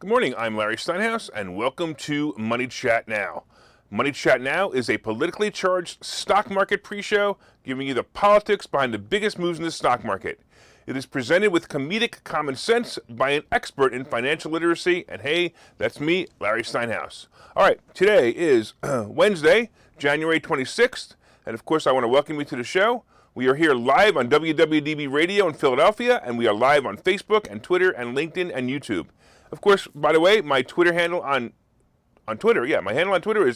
Good morning, I'm Larry Steinhouse, and welcome to Money Chat Now. Money Chat Now is a politically charged stock market pre-show giving you the politics behind the biggest moves in the stock market. It is presented with comedic common sense by an expert in financial literacy, and hey, that's me, Larry Steinhouse. All right, today is Wednesday, January 26th, and of course I want to welcome you to the show. We are here live on WWDB Radio in Philadelphia, and we are live on Facebook and Twitter and LinkedIn and YouTube. Of course, by the way, my Twitter handle on Twitter is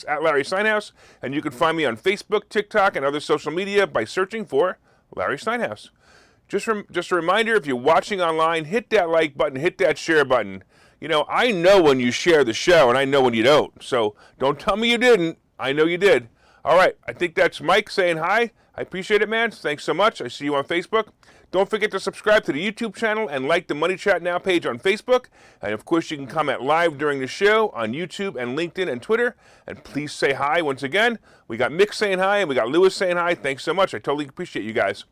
@LarrySteinhouse, and you can find me on Facebook, TikTok, and other social media by searching for Larry Steinhouse. Just a reminder, if you're watching online, hit that like button, hit that share button. You know, I know when you share the show, and I know when you don't, so don't tell me you didn't. I know you did. All right, I think that's Mike saying hi. I appreciate it, man. Thanks so much. I see you on Facebook. Don't forget to subscribe to the YouTube channel and like the Money Chat Now page on Facebook. And of course, you can comment live during the show on YouTube and LinkedIn and Twitter. And please say hi once again. We got Mick saying hi and we got Lewis saying hi. Thanks so much. I totally appreciate you guys.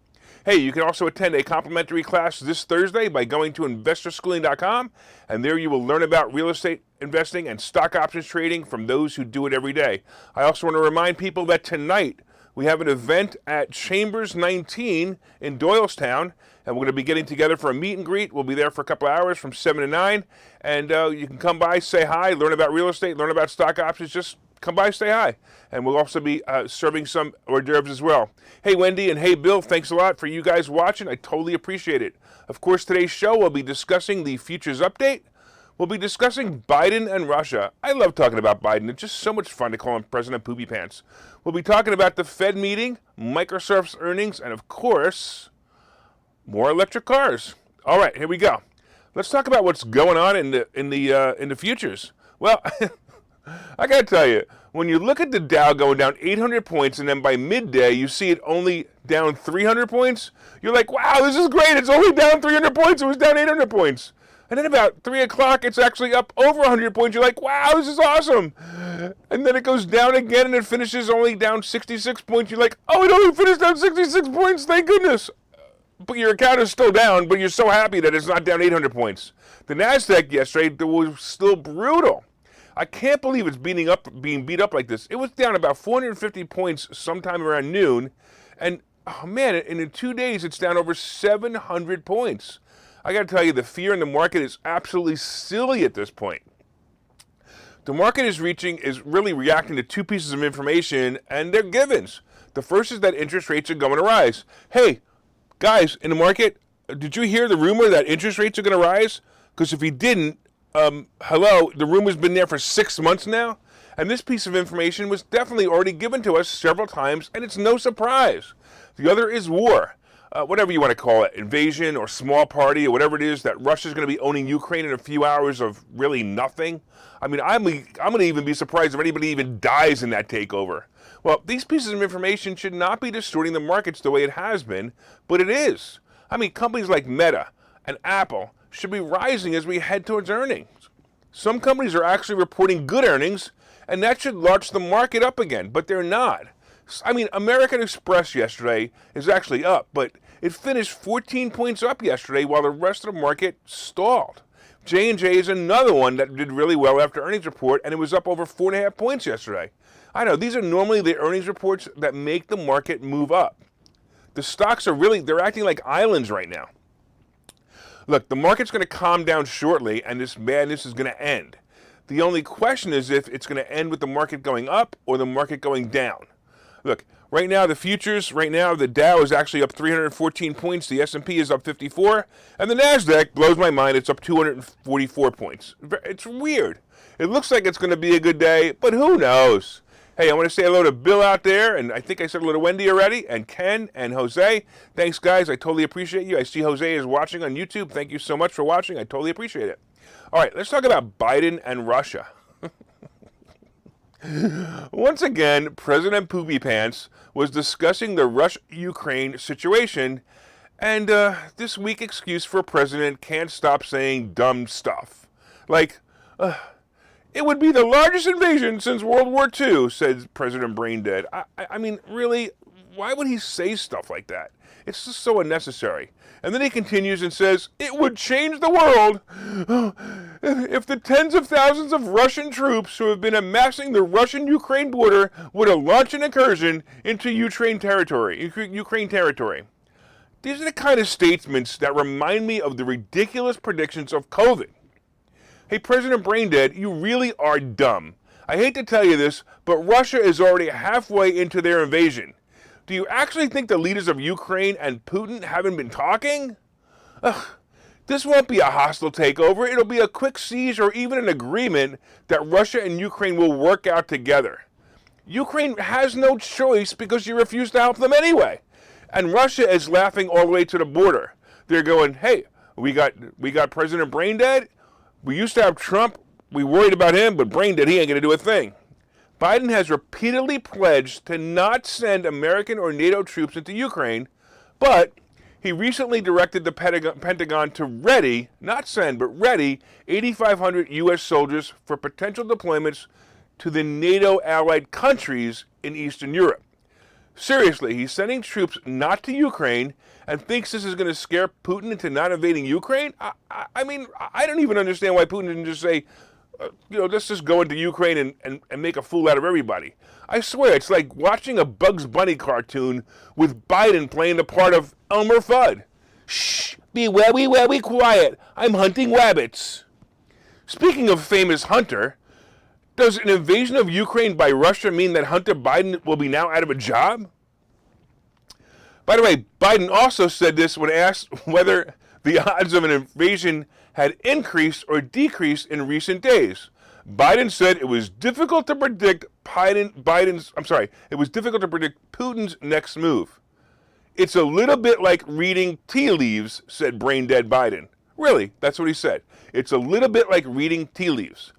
Hey, you can also attend a complimentary class this Thursday by going to investorschooling.com. And there you will learn about real estate investing and stock options trading from those who do it every day. I also want to remind people that tonight, we have an event at Chambers 19 in Doylestown, and we're going to be getting together for a meet and greet. We'll be there for a couple hours from 7 to 9, and you can come by, say hi, learn about real estate, learn about stock options. Just come by, say hi. And we'll also be serving some hors d'oeuvres as well. Hey, Wendy, and hey, Bill, thanks a lot for you guys watching. I totally appreciate it. Of course, today's show, we'll be discussing the futures update. We'll be discussing Biden and Russia. I love talking about Biden. It's just so much fun to call him President Poopy Pants. We'll be talking about the Fed meeting, Microsoft's earnings, and of course, more electric cars. All right, here we go. Let's talk about what's going on in the futures. Well, I got to tell you, when you look at the Dow going down 800 points, and then by midday you see it only down 300 points, you're like, wow, this is great. It's only down 300 points. It was down 800 points. And then about 3 o'clock, it's actually up over 100 points. You're like, wow, this is awesome. And then it goes down again, and it finishes only down 66 points. You're like, oh, it only finished down 66 points. Thank goodness. But your account is still down, but you're so happy that it's not down 800 points. The NASDAQ yesterday was still brutal. I can't believe it's being beat up like this. It was down about 450 points sometime around noon. And, oh, man, in 2 days, it's down over 700 points. I got to tell you, the fear in the market is absolutely silly at this point. The market is really reacting to two pieces of information, and they're givens. The first is that interest rates are going to rise. Hey, guys in the market, did you hear the rumor that interest rates are going to rise? Because if you didn't, hello, the rumor's been there for 6 months now, and this piece of information was definitely already given to us several times, and it's no surprise. The other is war. Whatever you want to call it, invasion or small party or whatever it is, that Russia's going to be owning Ukraine in a few hours of really nothing. I mean, I'm going to even be surprised if anybody even dies in that takeover. Well, these pieces of information should not be distorting the markets the way it has been, but it is. I mean, companies like Meta and Apple should be rising as we head towards earnings. Some companies are actually reporting good earnings, and that should launch the market up again, but they're not. I mean, American Express yesterday is actually up, but it finished 14 points up yesterday while the rest of the market stalled. J&J is another one that did really well after earnings report, and it was up over 4.5 points yesterday. I know, these are normally the earnings reports that make the market move up. The stocks they're acting like islands right now. Look, the market's going to calm down shortly, and this madness is going to end. The only question is if it's going to end with the market going up or the market going down. Look, right now, the Dow is actually up 314 points, the S&P is up 54, and the NASDAQ blows my mind, it's up 244 points. It's weird. It looks like it's going to be a good day, but who knows? Hey, I want to say hello to Bill out there, and I think I said hello to Wendy already, and Ken and Jose. Thanks, guys. I totally appreciate you. I see Jose is watching on YouTube. Thank you so much for watching. I totally appreciate it. All right, let's talk about Biden and Russia. Once again, President Poopy Pants was discussing the Russia-Ukraine situation, and this weak excuse for a president can't stop saying dumb stuff. Like, it would be the largest invasion since World War II, said President Braindead. I mean, really, why would he say stuff like that? It's just so unnecessary. And then he continues and says, it would change the world if the tens of thousands of Russian troops who have been amassing the Russian-Ukraine border were to launch an incursion into Ukraine territory. These are the kind of statements that remind me of the ridiculous predictions of COVID. Hey, President Braindead, you really are dumb. I hate to tell you this, but Russia is already halfway into their invasion. Do you actually think the leaders of Ukraine and Putin haven't been talking? This won't be a hostile takeover. It'll be a quick siege or even an agreement that Russia and Ukraine will work out together. Ukraine has no choice because you refuse to help them anyway. And Russia is laughing all the way to the border. They're going, hey, we got President Braindead. We used to have Trump. We worried about him, but Braindead, he ain't going to do a thing. Biden has repeatedly pledged to not send American or NATO troops into Ukraine, but he recently directed the Pentagon to ready, not send, but ready 8,500 U.S. soldiers for potential deployments to the NATO allied countries in Eastern Europe. Seriously, he's sending troops not to Ukraine and thinks this is going to scare Putin into not invading Ukraine? I mean, I don't even understand why Putin didn't just say, let's just go into Ukraine and make a fool out of everybody. I swear, it's like watching a Bugs Bunny cartoon with Biden playing the part of Elmer Fudd. Shh, be very quiet. I'm hunting rabbits. Speaking of famous hunter, does an invasion of Ukraine by Russia mean that Hunter Biden will be now out of a job? By the way, Biden also said this when asked whether the odds of an invasion had increased or decreased in recent days. Biden said it was difficult to predict Putin's next move. It's a little bit like reading tea leaves, said brain-dead Biden. Really, that's what he said. It's a little bit like reading tea leaves.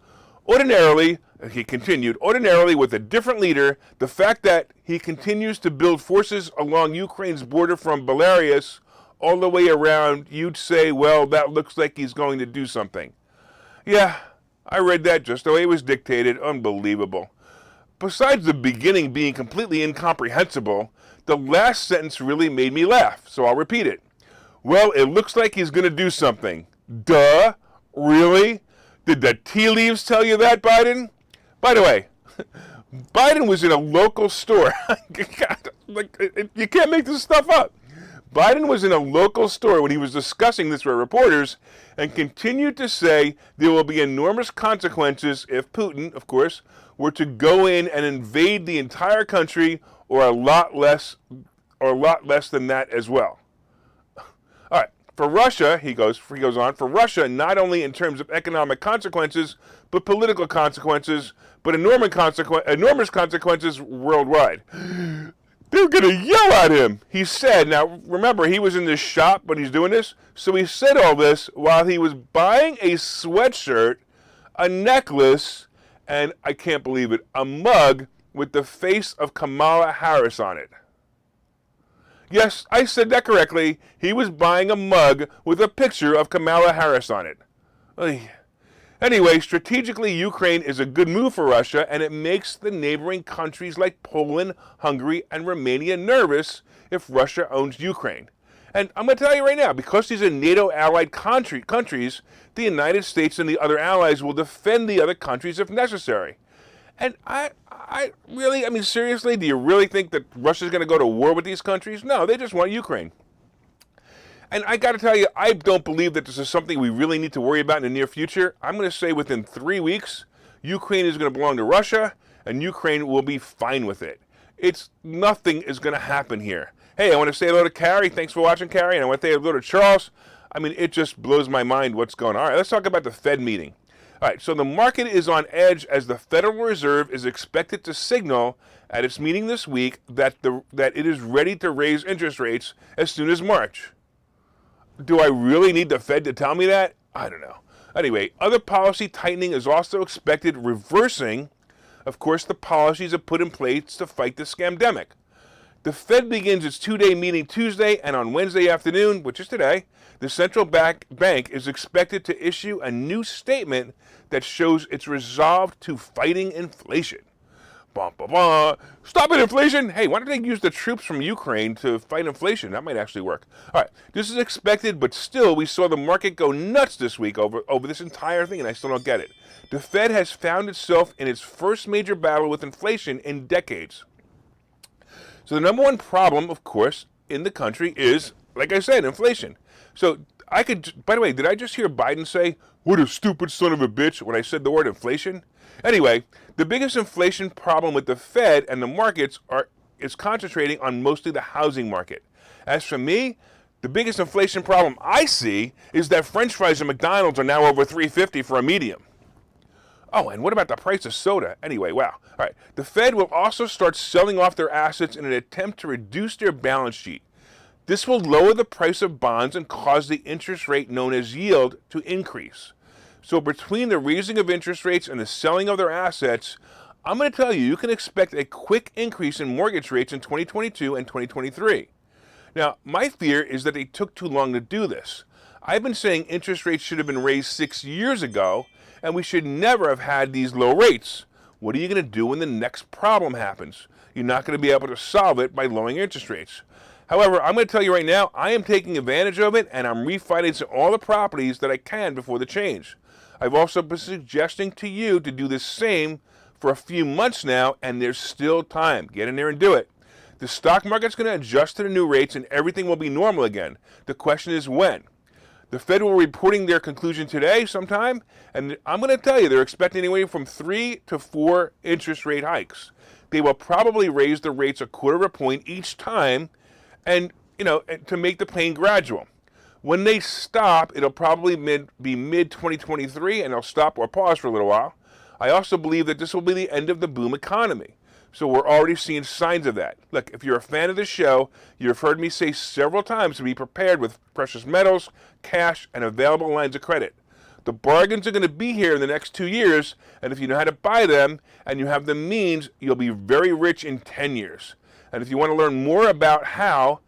Ordinarily, he continued, with a different leader, the fact that he continues to build forces along Ukraine's border from Belarus all the way around, you'd say, well, that looks like he's going to do something. Yeah, I read that just the way it was dictated. Unbelievable. Besides the beginning being completely incomprehensible, the last sentence really made me laugh, so I'll repeat it. Well, it looks like he's going to do something. Duh? Really? Did the tea leaves tell you that, Biden? By the way, Biden was in a local store. You can't make this stuff up. Biden was in a local store when he was discussing this with reporters and continued to say there will be enormous consequences if Putin, of course, were to go in and invade the entire country, or a lot less than that as well. All right, for Russia, he goes on, for Russia, not only in terms of economic consequences, but political consequences, but enormous consequences worldwide. They're going to yell at him, he said. Now, remember, he was in this shop when he's doing this. So he said all this while he was buying a sweatshirt, a necklace, and I can't believe it, a mug with the face of Kamala Harris on it. Yes, I said that correctly. He was buying a mug with a picture of Kamala Harris on it. Anyway, strategically, Ukraine is a good move for Russia, and it makes the neighboring countries like Poland, Hungary, and Romania nervous if Russia owns Ukraine. And I'm going to tell you right now, because these are NATO-allied countries, the United States and the other allies will defend the other countries if necessary. And I mean, seriously, do you really think that Russia's going to go to war with these countries? No, they just want Ukraine. And I got to tell you, I don't believe that this is something we really need to worry about in the near future. I'm going to say within 3 weeks, Ukraine is going to belong to Russia, and Ukraine will be fine with it. Nothing is going to happen here. Hey, I want to say hello to Carrie. Thanks for watching, Carrie. And I want to say hello to Charles. I mean, it just blows my mind what's going on. All right, let's talk about the Fed meeting. All right, so the market is on edge as the Federal Reserve is expected to signal at its meeting this week that it is ready to raise interest rates as soon as March. Do I really need the Fed to tell me that? I don't know. Anyway, other policy tightening is also expected, reversing, of course, the policies it put in place to fight the scamdemic. The Fed begins its two-day meeting Tuesday, and on Wednesday afternoon, which is today, the central bank is expected to issue a new statement that shows its resolve to fighting inflation. Bah, bah, bah. Stop it, inflation! Hey, why don't they use the troops from Ukraine to fight inflation? That might actually work. All right, this is expected, but still, we saw the market go nuts this week over this entire thing, and I still don't get it. The Fed has found itself in its first major battle with inflation in decades. So the number one problem, of course, in the country is, like I said, inflation. So by the way, did I just hear Biden say, "What a stupid son of a bitch," when I said the word inflation? Anyway, the biggest inflation problem with the Fed and the markets is concentrating on mostly the housing market. As for me, the biggest inflation problem I see is that French fries at McDonald's are now over $3.50 for a medium. Oh, and what about the price of soda? Anyway, wow. All right, the Fed will also start selling off their assets in an attempt to reduce their balance sheet. This will lower the price of bonds and cause the interest rate known as yield to increase. So between the raising of interest rates and the selling of their assets, I'm going to tell you, you can expect a quick increase in mortgage rates in 2022 and 2023. Now, my fear is that they took too long to do this. I've been saying interest rates should have been raised 6 years ago, and we should never have had these low rates. What are you going to do when the next problem happens? You're not going to be able to solve it by lowering interest rates. However, I'm going to tell you right now, I am taking advantage of it, and I'm refinancing all the properties that I can before the change. I've also been suggesting to you to do the same for a few months now, and there's still time. Get in there and do it. The stock market's going to adjust to the new rates, and everything will be normal again. The question is when. The Fed will be reporting their conclusion today sometime, and I'm going to tell you they're expecting anywhere from 3 to 4 interest rate hikes. They will probably raise the rates 1/4 point each time, and to make the pain gradual. When they stop, it'll probably be mid-2023, and they'll stop or pause for a little while. I also believe that this will be the end of the boom economy. So we're already seeing signs of that. Look, if you're a fan of the show, you've heard me say several times to be prepared with precious metals, cash, and available lines of credit. The bargains are going to be here in the next 2 years, and if you know how to buy them and you have the means, you'll be very rich in 10 years. And if you want to learn more about how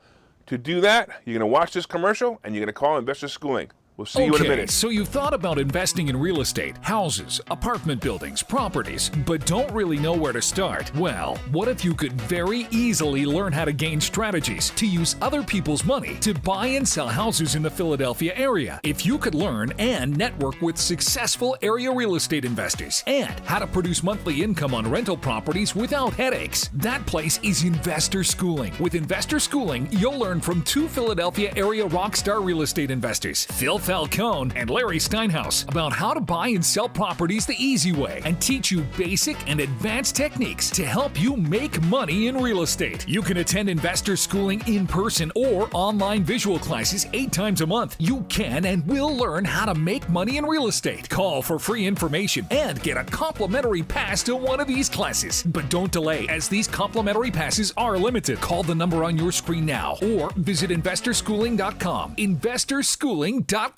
to do that, you're going to watch this commercial and you're going to call Investor Schooling. We'll see you in a minute. So you've thought about investing in real estate, houses, apartment buildings, properties, but don't really know where to start? Well, what if you could very easily learn how to gain strategies to use other people's money to buy and sell houses in the Philadelphia area? If you could learn and network with successful area real estate investors and how to produce monthly income on rental properties without headaches, that place is Investor Schooling. With Investor Schooling, you'll learn from 2 Philadelphia area rockstar real estate investors, Phil Falcone and Larry Steinhouse, about how to buy and sell properties the easy way and teach you basic and advanced techniques to help you make money in real estate. You can attend Investor Schooling in person or online visual classes 8 times a month. You can and will learn how to make money in real estate. Call for free information and get a complimentary pass to one of these classes. But don't delay, as these complimentary passes are limited. Call the number on your screen now or visit investorschooling.com. investorschooling.com.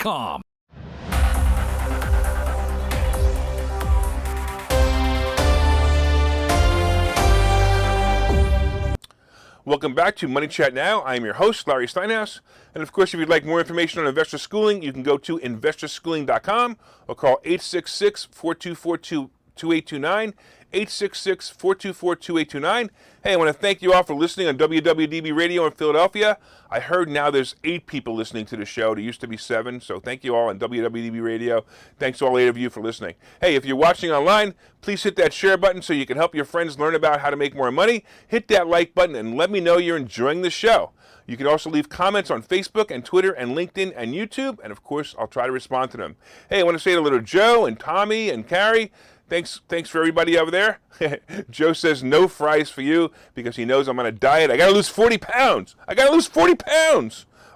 Welcome back to Money Chat Now. I am your host, Larry Steinhouse. And of course, if you'd like more information on investor schooling, you can go to investorschooling.com or call 866-424-2829, 866-424-2829. Hey, I want to thank you all for listening on WWDB Radio in Philadelphia. I heard now there's 8 people listening to the show. There used to be 7, so thank you all on WWDB Radio. Thanks to all 8 of you for listening. Hey, if you're watching online, please hit that share button so you can help your friends learn about how to make more money. Hit that like button and let me know you're enjoying the show. You can also leave comments on Facebook and Twitter and LinkedIn and YouTube, and of course, I'll try to respond to them. Hey, I want to say to little Joe and Tommy and Carrie, thanks for everybody over there. Joe says no fries for you because he knows I'm on a diet. I got to lose 40 pounds.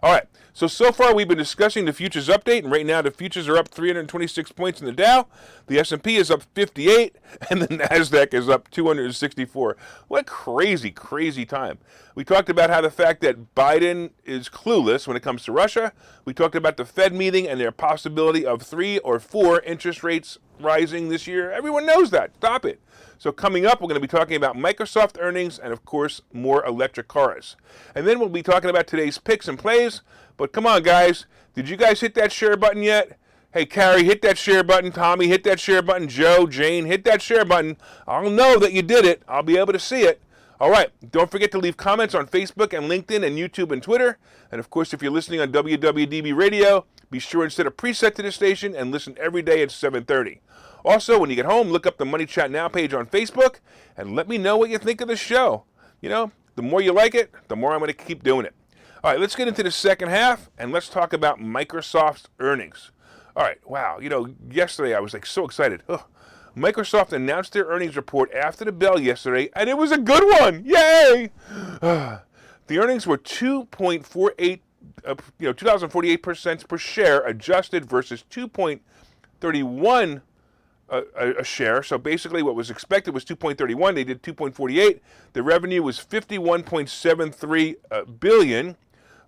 All right. So far we've been discussing the futures update, and right now the futures are up 326 points in the Dow. The S&P is up 58, and the NASDAQ is up 264. What a crazy, crazy time. We talked about how the fact that Biden is clueless when it comes to Russia. We talked about the Fed meeting and their possibility of 3 or 4 interest rates rising this year. Everyone knows that. Stop it. So coming up, we're going to be talking about Microsoft earnings and, of course, more electric cars. And then we'll be talking about today's picks and plays. But come on, guys. Did you guys hit that share button yet? Hey, Carrie, hit that share button. Tommy, hit that share button. Joe, Jane, hit that share button. I'll know that you did it. I'll be able to see it. All right. Don't forget to leave comments on Facebook and LinkedIn and YouTube and Twitter. And, of course, if you're listening on WWDB Radio, be sure and set a preset to the station and listen every day at 7:30. Also, when you get home, look up the Money Chat Now page on Facebook and let me know what you think of the show. You know, the more you like it, the more I'm going to keep doing it. All right, let's get into the second half, and let's talk about Microsoft's earnings. All right, wow, yesterday I was so excited. Ugh. Microsoft announced their earnings report after the bell yesterday, and it was a good one. Yay! The earnings were 2,048% per share adjusted versus 2.31 a share. So basically what was expected was 2.31. They did 2.48. The revenue was 51.73 billion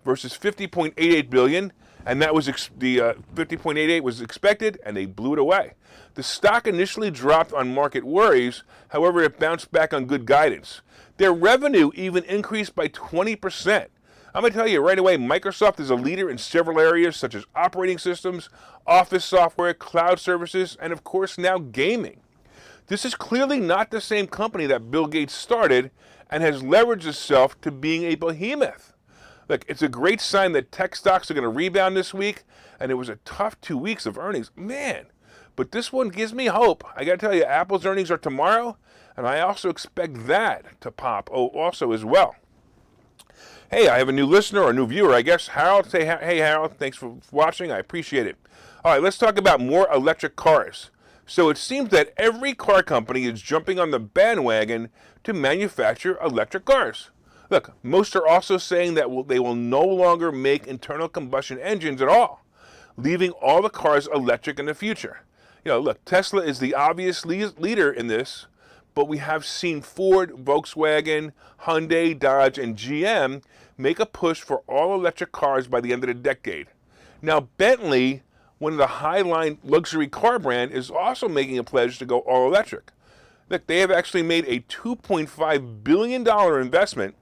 versus 50.88 billion. And that was the 50.88 was expected, and they blew it away. The stock initially dropped on market worries. However, it bounced back on good guidance. Their revenue even increased by 20%. I'm going to tell you right away, Microsoft is a leader in several areas such as operating systems, office software, cloud services, and of course now gaming. This is clearly not the same company that Bill Gates started and has leveraged itself to being a behemoth. Look, it's a great sign that tech stocks are going to rebound this week, and it was a tough 2 weeks of earnings. Man, but this one gives me hope. I got to tell you, Apple's earnings are tomorrow, and I also expect that to pop also as well. Hey, I have a new listener or a new viewer, I guess. Harold, say, hey, Harold, thanks for watching. I appreciate it. All right, let's talk about more electric cars. So it seems that every car company is jumping on the bandwagon to manufacture electric cars. Look, most are also saying that they will no longer make internal combustion engines at all, leaving all the cars electric in the future. Look, Tesla is the obvious leader in this, but we have seen Ford, Volkswagen, Hyundai, Dodge, and GM make a push for all electric cars by the end of the decade. Now, Bentley, one of the high-line luxury car brand, is also making a pledge to go all electric. Look, they have actually made a $2.5 billion investment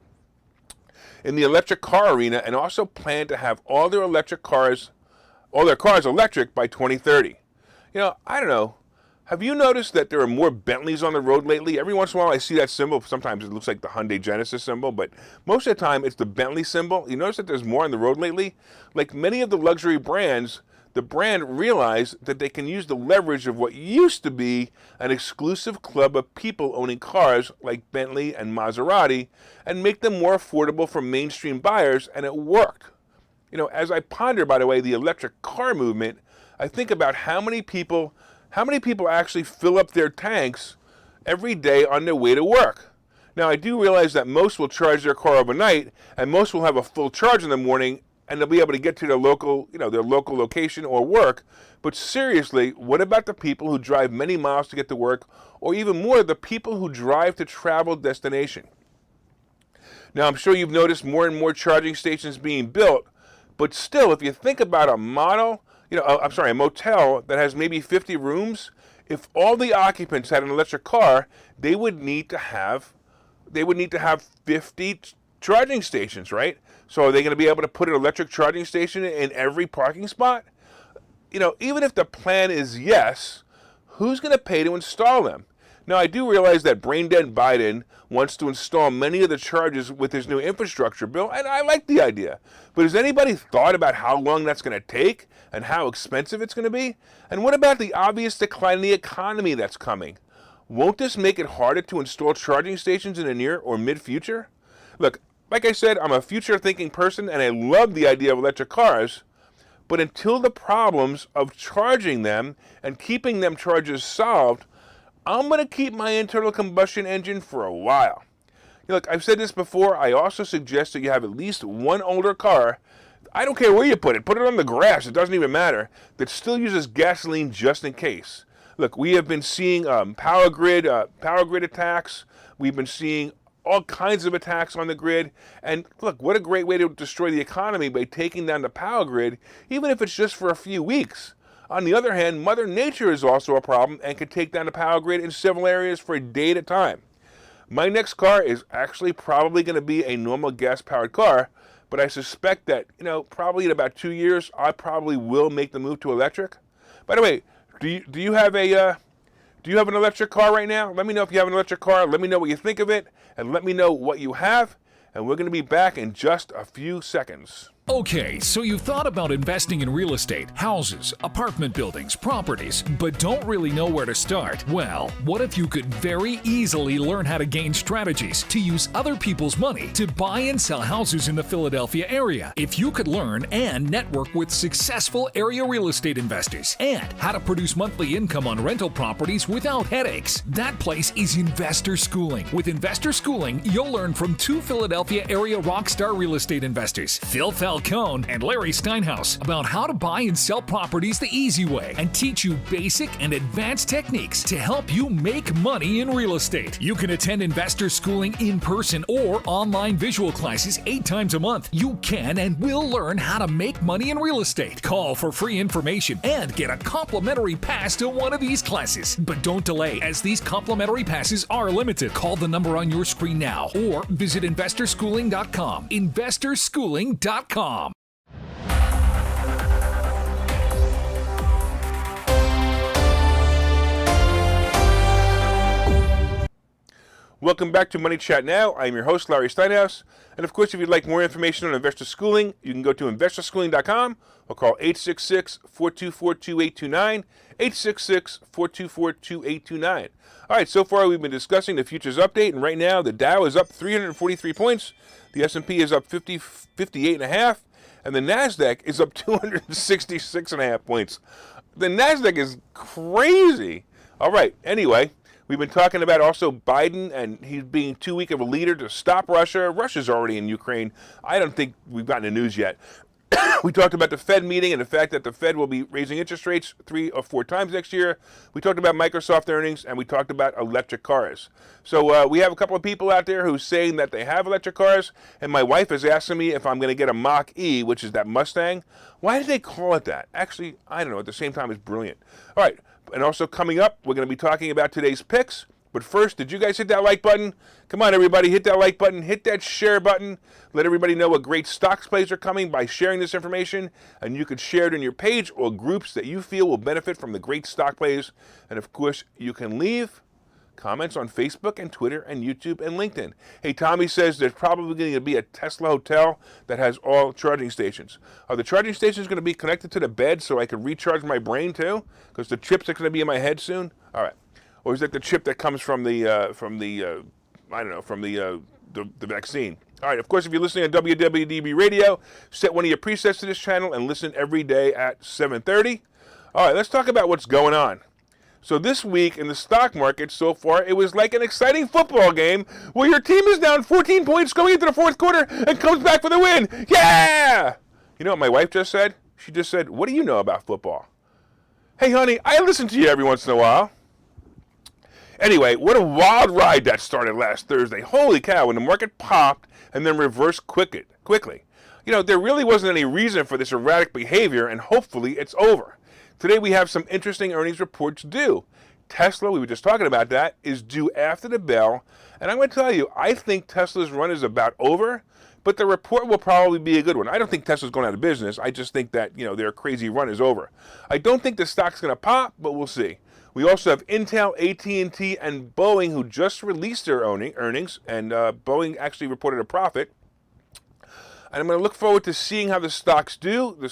in the electric car arena and also plan to have all their cars electric by 2030. I don't know. Have you noticed that there are more Bentleys on the road lately? Every once in a while I see that symbol. Sometimes it looks like the Hyundai Genesis symbol, but most of the time it's the Bentley symbol. You notice that there's more on the road lately? Like many of the luxury brands, the brand realized that they can use the leverage of what used to be an exclusive club of people owning cars like Bentley and Maserati and make them more affordable for mainstream buyers, and it worked. As I ponder, by the way, the electric car movement, I think about how many people actually fill up their tanks every day on their way to work. Now, I do realize that most will charge their car overnight, and most will have a full charge in the morning, and they'll be able to get to their local location or work. But seriously, what about the people who drive many miles to get to work, or even more, the people who drive to travel destination? Now, I'm sure you've noticed more and more charging stations being built, but still, if you think about a motel that has maybe 50 rooms, if all the occupants had an electric car, they would need to have 50 charging stations, right? So are they going to be able to put an electric charging station in every parking spot? Even if the plan is yes, who's going to pay to install them? Now, I do realize that brain-dead Biden wants to install many of the chargers with his new infrastructure bill, and I like the idea. But has anybody thought about how long that's going to take and how expensive it's going to be? And what about the obvious decline in the economy that's coming? Won't this make it harder to install charging stations in the near or mid-future? Look, like I said, I'm a future-thinking person, and I love the idea of electric cars, but until the problems of charging them and keeping them charged solved, I'm going to keep my internal combustion engine for a while. Look, I've said this before. I also suggest that you have at least one older car. I don't care where you put it on the grass. It doesn't even matter. That still uses gasoline just in case. Look, we have been seeing power grid attacks. We've been seeing all kinds of attacks on the grid. And look, what a great way to destroy the economy by taking down the power grid, even if it's just for a few weeks. On the other hand, Mother Nature is also a problem and can take down the power grid in several areas for a day at a time. My next car is actually probably going to be a normal gas-powered car, but I suspect that, probably in about 2 years, I probably will make the move to electric. By the way, do you have an electric car right now? Let me know if you have an electric car. Let me know what you think of it, and let me know what you have. And we're going to be back in just a few seconds. Okay, so you've thought about investing in real estate, houses, apartment buildings, properties, but don't really know where to start? Well, what if you could very easily learn how to gain strategies to use other people's money to buy and sell houses in the Philadelphia area? If you could learn and network with successful area real estate investors and how to produce monthly income on rental properties without headaches, that place is Investor Schooling. With Investor Schooling, you'll learn from two Philadelphia area rockstar real estate investors, Phil Falcone and Larry Steinhouse, about how to buy and sell properties the easy way and teach you basic and advanced techniques to help you make money in real estate. You can attend Investor Schooling in person or online visual classes 8 times a month. You can and will learn how to make money in real estate. Call for free information and get a complimentary pass to one of these classes. But don't delay, as these complimentary passes are limited. Call the number on your screen now or visit investorschooling.com. investorschooling.com. Welcome back to Money Chat Now. I'm your host, Larry Steinhouse. And of course, if you'd like more information on investor schooling, you can go to investorschooling.com or call 866-424-2829, 866-424-2829. All right, so far we've been discussing the futures update, and right now the Dow is up 343 points, the S&P is up 58.5, and the NASDAQ is up 266.5 points. The NASDAQ is crazy. All right, anyway, we've been talking about also Biden and he's being too weak of a leader to stop Russia. Russia's already in Ukraine. I don't think we've gotten the news yet. We talked about the Fed meeting and the fact that the Fed will be raising interest rates 3 or 4 times next year. We talked about Microsoft earnings, and we talked about electric cars. So we have a couple of people out there who's saying that they have electric cars, and my wife is asking me if I'm going to get a Mach-E, which is that Mustang. Why did they call it that? Actually, I don't know. At the same time, it's brilliant. All right, and also coming up, we're going to be talking about today's picks. But first, did you guys hit that like button? Come on, everybody, hit that like button, hit that share button. Let everybody know what great stocks plays are coming by sharing this information. And you could share it in your page or groups that you feel will benefit from the great stock plays. And of course, you can leave comments on Facebook and Twitter and YouTube and LinkedIn. Hey, Tommy says there's probably going to be a Tesla hotel that has all charging stations. Are the charging stations going to be connected to the bed so I can recharge my brain too? Because the chips are going to be in my head soon? All right. Or is that the chip that comes from the vaccine? All right, of course, if you're listening on WWDB Radio, set one of your presets to this channel and listen every day at 7:30. All right, let's talk about what's going on. So this week in the stock market so far, it was like an exciting football game where your team is down 14 points going into the fourth quarter and comes back for the win. Yeah! You know what my wife just said? She just said, "What do you know about football?" Hey, honey, I listen to you every once in a while. Anyway, what a wild ride that started last Thursday. Holy cow, when the market popped and then reversed quickly. You know, there really wasn't any reason for this erratic behavior, and hopefully it's over. Today we have some interesting earnings reports due. Tesla, we were just talking about that, is due after the bell. And I'm going to tell you, I think Tesla's run is about over, but the report will probably be a good one. I don't think Tesla's going out of business. I just think that, their crazy run is over. I don't think the stock's going to pop, but we'll see. We also have Intel, AT&T, and Boeing, who just released their earnings, and Boeing actually reported a profit. And I'm going to look forward to seeing how the stocks do. The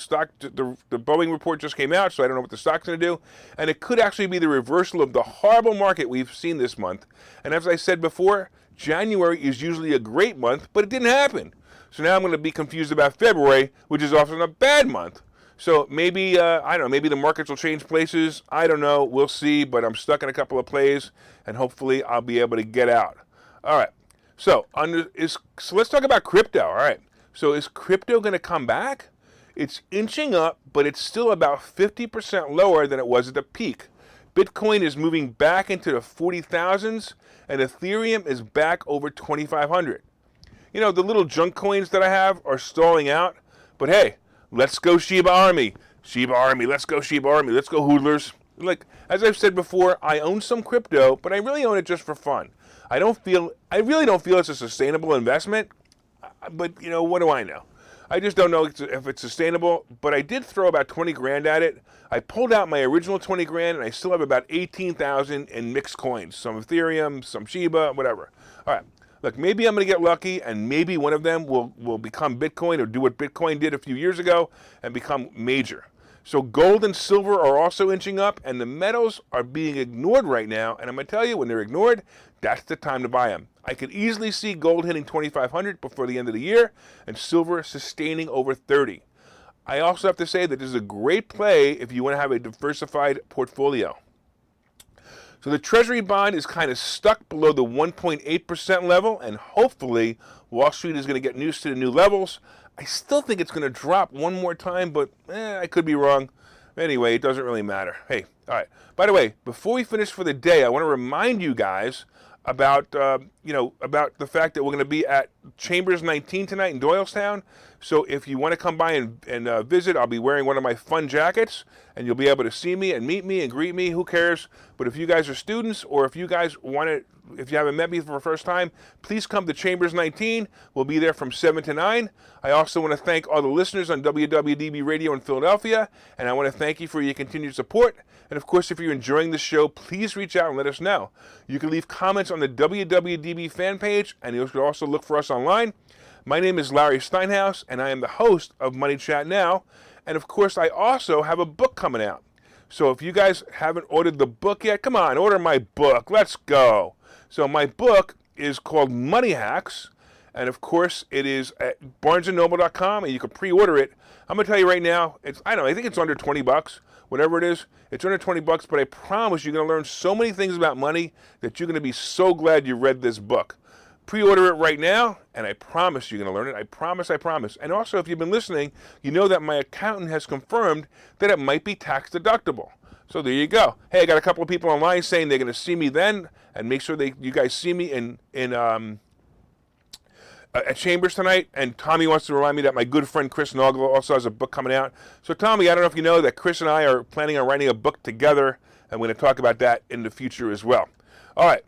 Boeing report just came out, so I don't know what the stock's going to do. And it could actually be the reversal of the horrible market we've seen this month. And as I said before, January is usually a great month, but it didn't happen. So now I'm going to be confused about February, which is often a bad month. So maybe, I don't know, maybe the markets will change places. I don't know. We'll see, but I'm stuck in a couple of plays, and hopefully I'll be able to get out. All right. So let's talk about crypto. All right. So is crypto going to come back? It's inching up, but it's still about 50% lower than it was at the peak. Bitcoin is moving back into the 40,000s, and Ethereum is back over 2,500. You know, the little junk coins that I have are stalling out, but hey, let's go Shiba Army. Shiba Army, let's go Shiba Army. Let's go Hoodlers. Like, as I've said before, I own some crypto, but I really own it just for fun. I really don't feel it's a sustainable investment, but what do I know? I just don't know if it's sustainable, but I did throw about 20 grand at it. I pulled out my original 20 grand, and I still have about 18,000 in mixed coins, some Ethereum, some Shiba, whatever. All right. Look, maybe I'm going to get lucky, and maybe one of them will become Bitcoin or do what Bitcoin did a few years ago and become major. So gold and silver are also inching up, and the metals are being ignored right now. And I'm going to tell you, when they're ignored, that's the time to buy them. I could easily see gold hitting 2,500 before the end of the year, and silver sustaining over 30. I also have to say that this is a great play if you want to have a diversified portfolio. So the Treasury bond is kind of stuck below the 1.8% level, and hopefully Wall Street is going to get used to the new levels. I still think it's going to drop one more time, but I could be wrong. Anyway, it doesn't really matter. Hey, all right. By the way, before we finish for the day, I want to remind you guys about about the fact that we're going to be at Chambers 19 tonight in Doylestown. So if you want to come by and visit, I'll be wearing one of my fun jackets, and you'll be able to see me and meet me and greet me. Who cares? But if you guys are students, or if you guys want to, if you haven't met me for the first time, please come to Chambers 19. We'll be there from 7 to 9. I also want to thank all the listeners on WWDB Radio in Philadelphia, and I want to thank you for your continued support. And of course, if you're enjoying the show, please reach out and let us know. You can leave comments on the WWDB fan page, and you can also look for us online. My name is Larry Steinhouse, and I am the host of Money Chat Now. And of course, I also have a book coming out. So if you guys haven't ordered the book yet, come on, order my book. Let's go. So my book is called Money Hacks, and of course, it is at barnesandnoble.com, and you can pre-order it. I'm going to tell you right now, I think it's under 20 bucks. Whatever it is, it's under 20 bucks, but I promise you're going to learn so many things about money that you're going to be so glad you read this book. Pre-order it right now, and I promise you're going to learn it. I promise. And also, if you've been listening, you know that my accountant has confirmed that it might be tax deductible. So there you go. Hey, I got a couple of people online saying they're going to see me then, and make sure you guys see me at Chambers tonight. And Tommy wants to remind me that my good friend Chris Nogla also has a book coming out. So Tommy, I don't know if you know that Chris and I are planning on writing a book together, and we're going to talk about that in the future as well. All right.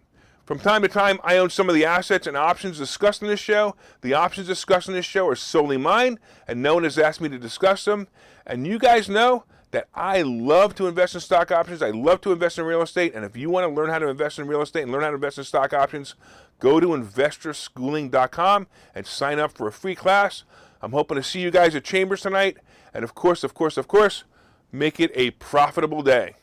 From time to time, I own some of the assets and options discussed in this show. The options discussed in this show are solely mine, and no one has asked me to discuss them. And you guys know that I love to invest in stock options. I love to invest in real estate. And if you want to learn how to invest in real estate and learn how to invest in stock options, go to investorschooling.com and sign up for a free class. I'm hoping to see you guys at Chambers tonight. And of course, make it a profitable day.